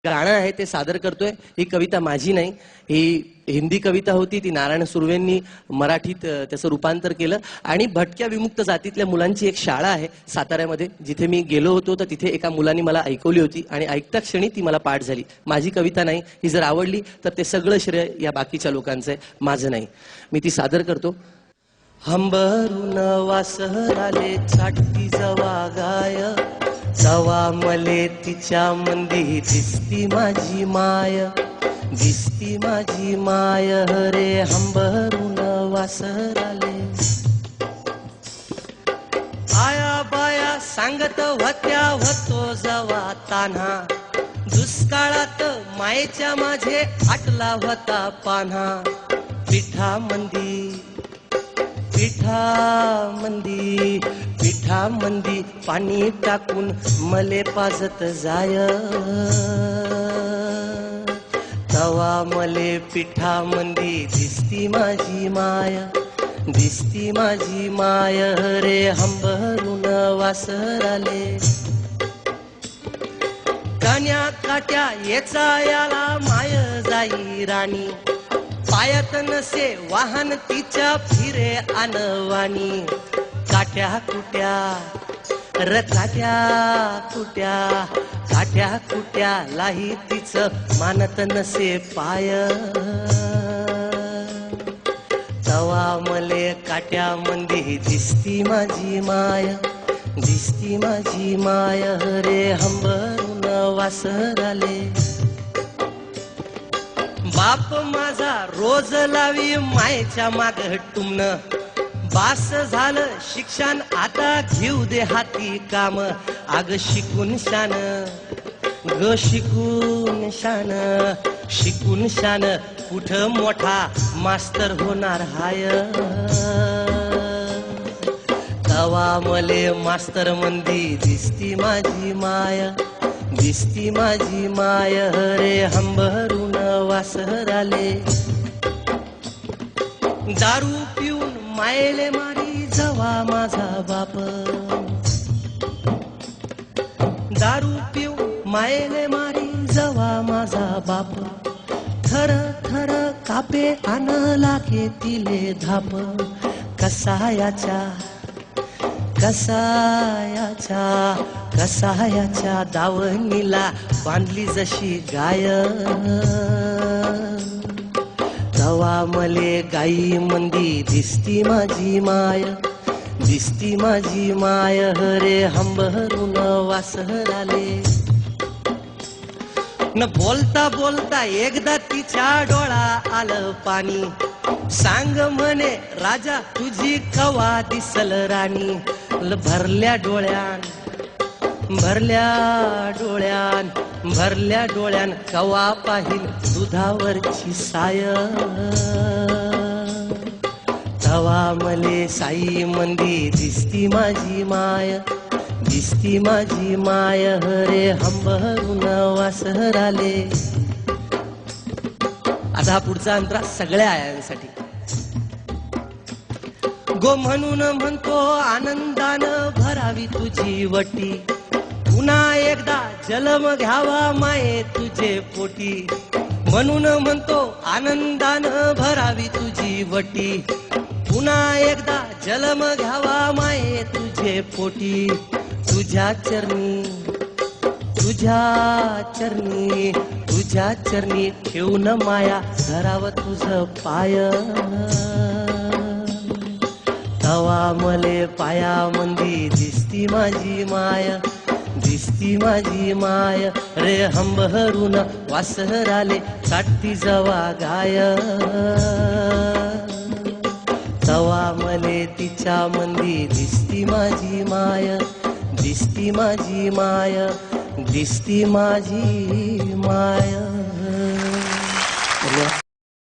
गाणं आहे ते सादर करतोय। ही कविता माझी नाही, ही हिंदी कविता होती। ती नारायण सुर्वेंनी मराठीत त्याचं रूपांतर केलं आणि भटक्या विमुक्त जातीतल्या मुलांची एक शाळा आहे साताऱ्यामध्ये, जिथे मी गेलो होतो तर तिथे एका मुलांनी मला ऐकवली होती आणि ऐकता क्षणी ती मला पाठ झाली। माझी कविता नाही, ही जर आवडली तर ते सगळं श्रेय या बाकीच्या लोकांचं आहे, माझं नाही। मी ती सादर करतो। हंबरून वासराले चाटती जवा गाय, जवा मले तिच्या मंदी दिसती माझी माय, दिसती माझी माय रे हंबरून वासराले। आया बाया सांगत होत्या होतो जवा तान्हा, दुष्काळात मायेच्या माझे आटला होता पान्हा। पिठा मंदी पाणी टाकून मले पाजत जाय, तवा मले पिठा मंदी दिसती माझी माय, दिसती माझी माय रे हंबरून वासराले। कान्या काट्या येचा याला माय जाई राणी, पायात नसे वाहन तिच्या फिरे अनवाणी। काट्या कुट्या र काट्या कुट्या लाही तिचं मानत नसे पाय, तवा मले काट्या मंदी दिसती माझी माय, दिसती माझी माय रे हंबरून वासराले। बाप माझा रोज लावी मायेच्या माग टुमन, बास झालं शिक्षण आता घेऊ दे हाती काम। आग शिकून शान ग शिकून शान कुठं मोठा मास्तर होणार हाय, तवा मले मास्तर मंदी दिसती माझी माय, दिसती माझी माय रे हंबरून वासराले। दारू पिऊन मायले मारी जवा माझा बाप, दारू पिऊन मायले मारी जवा माझा बाप। थर थर कापे आन लागे तिले धाप, कसायाच्या दावणीला बांधली जशी गाय, तवा मले गाई मंदी दिसती माझी माय, दिसती माझी माय रे हंबरून वासराले। न बोलता बोलता एकदा तिच्या डोळा आलं पाणी, सांग म्हणे राजा तुझी कवा दिसल राणी। भरल्या डोळ्यान कवा पाहिल दुधावरची साय, तवा मले साई मंदी दिसती माझी माय, दिसती माझी माय रे हंबरून वासराले। आता हा पुढचा अंतरा सगळ्या आयांसाठी। गो म्हणून म्हणतो आनंदानं भरावी तुझी वटी, पुन्हा एकदा जन्म घ्यावा माये तुझे पोटी। म्हणून म्हणतो आनंदानं भरावी तुझी वटी, पुन्हा एकदा जन्म घ्यावा माये तुझे पोटी। तुझ्या चरणी ठेवून माया धराव तुझ पाय, तवा मले पाया मंदी दिसती माझी माय, दिसती माझी माय रे हंबरून वासराले। चाटती जवा गाय, तवा मले तिच्या मंदी दिसती माझी माय, दिसती माझी माय, दिसती माझी माय।